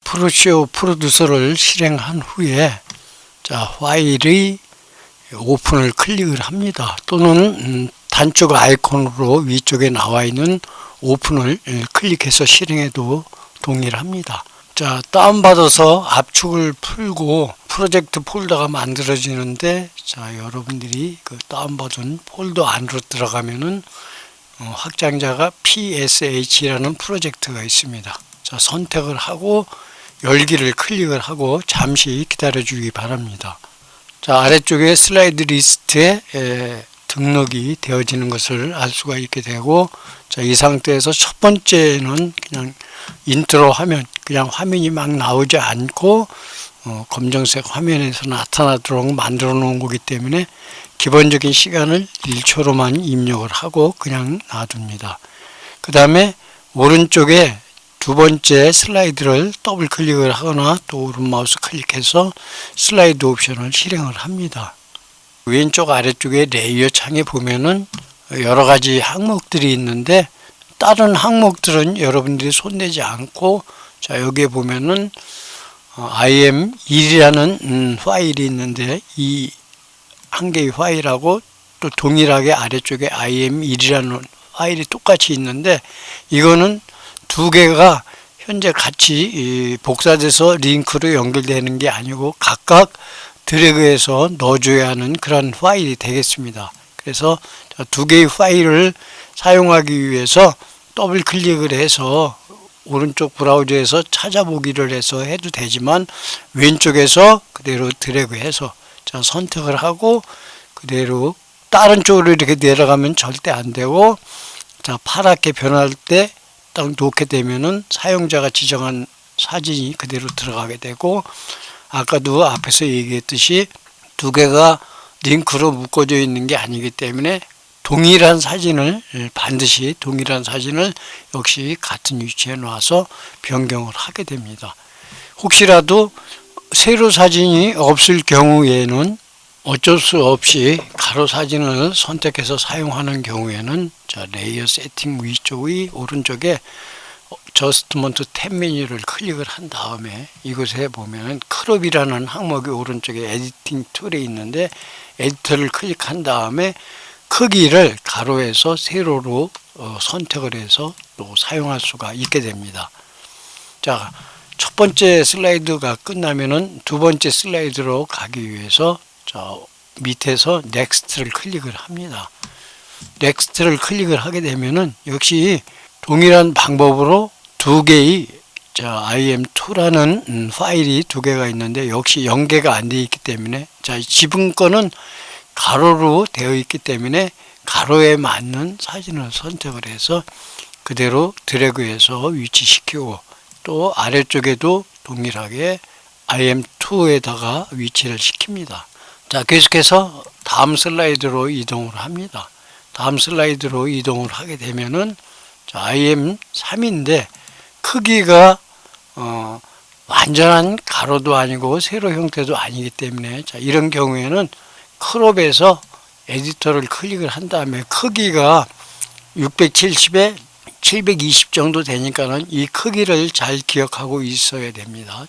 프루시오 프로듀서를 실행한 후에 파일의 오픈을 클릭을 합니다. 또는 단축 아이콘으로 위쪽에 나와 있는 오픈을 클릭해서 실행해도 동일합니다. 다운받아서 압축을 풀고 프로젝트 폴더가 만들어지는데 여러분들이 그 다운받은 폴더 안으로 들어가면은 확장자가 PSH라는 프로젝트가 있습니다. 선택을 하고 열기를 클릭을 하고 잠시 기다려 주기 바랍니다. 아래쪽에 슬라이드 리스트에 등록이 되어지는 것을 알 수가 있게 되고, 이 상태에서 첫 번째는 그냥 인트로 화면, 그냥 화면이 막 나오지 않고 검정색 화면에서 나타나도록 만들어 놓은 거기 때문에 기본적인 시간을 1초로만 입력을 하고 그냥 놔둡니다. 그 다음에 오른쪽에 두 번째 슬라이드를 더블 클릭을 하거나 또 오른 마우스 클릭해서 슬라이드 옵션을 실행을 합니다. 왼쪽 아래쪽에 레이어 창에 보면은 여러 가지 항목들이 있는데, 다른 항목들은 여러분들이 손대지 않고, 여기에 보면은 IM1이라는 파일이 있는데, 이 한 개의 파일하고 또 동일하게 아래쪽에 IM1이라는 파일이 똑같이 있는데, 이거는 두 개가 현재 같이 복사돼서 링크로 연결되는 게 아니고 각각 드래그해서 넣어줘야 하는 그런 파일이 되겠습니다. 그래서 두 개의 파일을 사용하기 위해서 더블 클릭을 해서 오른쪽 브라우저에서 찾아보기를 해서 해도 되지만, 왼쪽에서 그대로 드래그해서 선택을 하고 그대로 다른 쪽으로 이렇게 내려가면 절대 안 되고, 파랗게 변할 때 딱 놓게 되면은 사용자가 지정한 사진이 그대로 들어가게 되고, 아까도 앞에서 얘기했듯이 두 개가 링크로 묶어져 있는 게 아니기 때문에 동일한 사진을 반드시 동일한 사진을 역시 같은 위치에 놔서 변경을 하게 됩니다. 혹시라도 세로 사진이 없을 경우에는 어쩔 수 없이 가로 사진을 선택해서 사용하는 경우에는 레이어 세팅 위쪽의 오른쪽에 저스트먼트 탭 메뉴를 클릭을 한 다음에 이곳에 보면 크롭이라는 항목이 오른쪽에 에디팅 툴에 있는데, 에디터를 클릭한 다음에 크기를 가로에서 세로로 선택을 해서 또 사용할 수가 있게 됩니다. 첫 번째 슬라이드가 끝나면은 두 번째 슬라이드로 가기 위해서 밑에서 넥스트를 클릭을 합니다. 넥스트를 클릭을 하게 되면은 역시 동일한 방법으로 두 개의 IM2라는 파일이 두 개가 있는데, 역시 연계가 안 되어 있기 때문에 지금 거는 가로로 되어 있기 때문에 가로에 맞는 사진을 선택을 해서 그대로 드래그해서 위치시키고, 또 아래쪽에도 동일하게 IM2에다가 위치를 시킵니다. 계속해서 다음 슬라이드로 이동을 합니다. 다음 슬라이드로 이동을 하게 되면은 IM3인데 크기가 완전한 가로도 아니고 세로 형태도 아니기 때문에 이런 경우에는 크롭에서 에디터를 클릭을 한 다음에 크기가 670에 720 정도 되니까는 이 크기를 잘 기억하고 있어야 됩니다.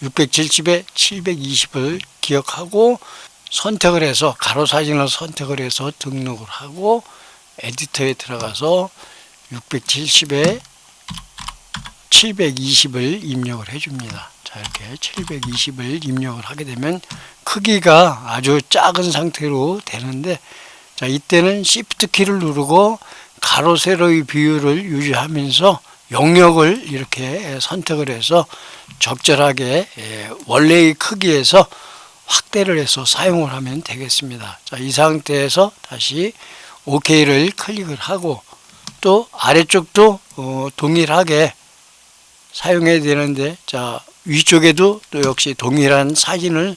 670에 720을 기억하고 선택을 해서 가로 사진을 선택을 해서 등록을 하고 에디터에 들어가서 670에 720을 입력을 해줍니다. 이렇게 720을 입력을 하게 되면 크기가 아주 작은 상태로 되는데, 이때는 Shift 키를 누르고 가로 세로의 비율을 유지하면서 영역을 이렇게 선택을 해서 적절하게 원래의 크기에서 확대를 해서 사용을 하면 되겠습니다. 이 상태에서 다시 OK를 클릭을 하고, 또 아래쪽도 동일하게 사용해야 되는데, 위쪽에도 또 역시 동일한 사진을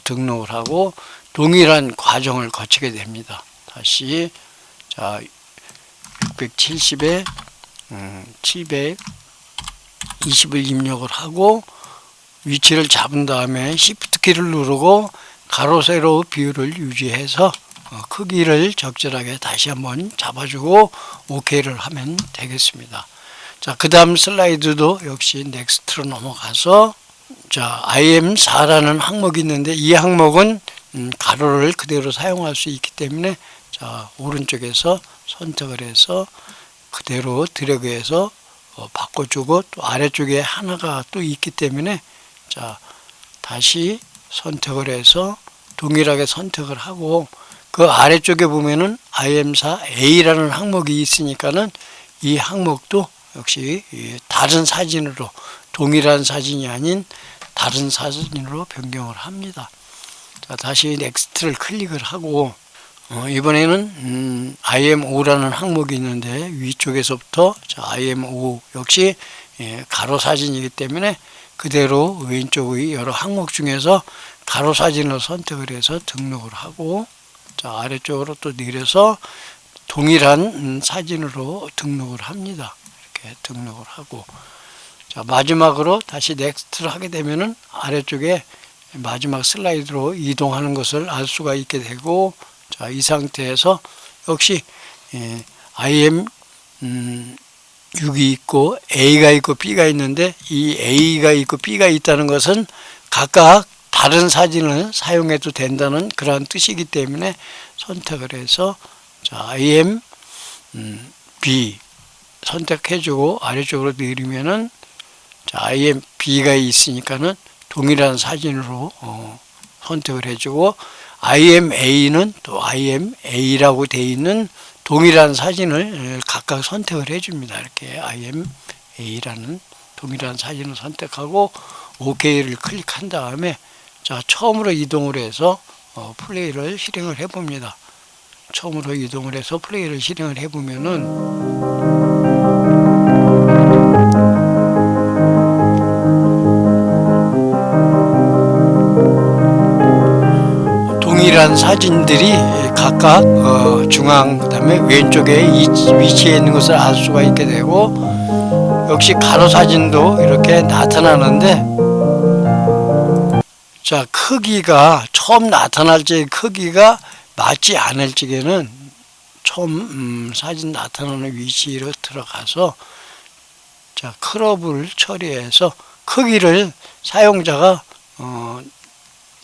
등록을 하고 동일한 과정을 거치게 됩니다. 다시 670에 720을 입력을 하고 위치를 잡은 다음에 Shift 키를 누르고 가로 세로 비율을 유지해서 크기를 적절하게 다시 한번 잡아주고 OK를 하면 되겠습니다. 자, 그 다음 슬라이드도 역시 넥스트로 넘어가서, 자, IM4라는 항목이 있는데 이 항목은 가로를 그대로 사용할 수 있기 때문에, 자, 오른쪽에서 선택을 해서 그대로 드래그해서 바꿔주고, 또 아래쪽에 하나가 또 있기 때문에, 자, 다시 선택을 해서 동일하게 선택을 하고, 그 아래쪽에 보면은 IM4A라는 항목이 있으니까는 이 항목도 역시 다른 사진으로, 동일한 사진이 아닌 다른 사진으로 변경을 합니다. 자, 다시 넥스트를 클릭을 하고, 이번에는 IM5라는 항목이 있는데 위쪽에서부터, 자, IM5 역시 가로 사진이기 때문에 그대로 왼쪽의 여러 항목 중에서 가로 사진을 선택을 해서 등록을 하고, 자, 아래쪽으로 또 내려서 동일한 사진으로 등록을 합니다. 이렇게 등록을 하고, 자, 마지막으로 다시 넥스트를 하게 되면은 아래쪽에 마지막 슬라이드로 이동하는 것을 알 수가 있게 되고, 자, 이 상태에서 역시 IM 6이 있고 A가 있고 B가 있는데, 이 A가 있고 B가 있다는 것은 각각 다른 사진을 사용해도 된다는 그러한 뜻이기 때문에 선택을 해서, 자, IM B 선택해주고 아래쪽으로 내리면은, 자, IM B가 있으니까는 동일한 사진으로 선택을 해주고, IM A는 또 IM A라고 되어 있는 동일한 사진을 각각 선택을 해줍니다. 이렇게 IM A라는 동일한 사진을 선택하고 OK를 클릭한 다음에, 자, 처음으로 이동을 해서 플레이를 실행을 해봅니다. 처음으로 이동을 해서 플레이를 실행을 해보면은, 동일한 사진들이 각각 중앙, 그 다음에 왼쪽에 위치해 있는 것을 알 수가 있게 되고, 역시 가로 사진도 이렇게 나타나는데, 자, 크기가 처음 나타날 때 크기가 맞지 않을 적에는 처음 사진 나타나는 위치로 들어가서, 자, 크롭을 처리해서 크기를 사용자가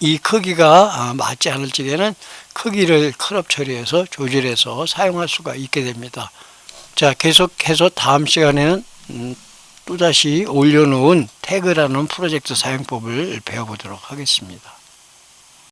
이 크기가 맞지 않을 적에는 크기를 크롭 처리해서 조절해서 사용할 수가 있게 됩니다. 자, 계속해서 다음 시간에는 또다시 올려놓은 태그라는 프로젝트 사용법을 배워보도록 하겠습니다.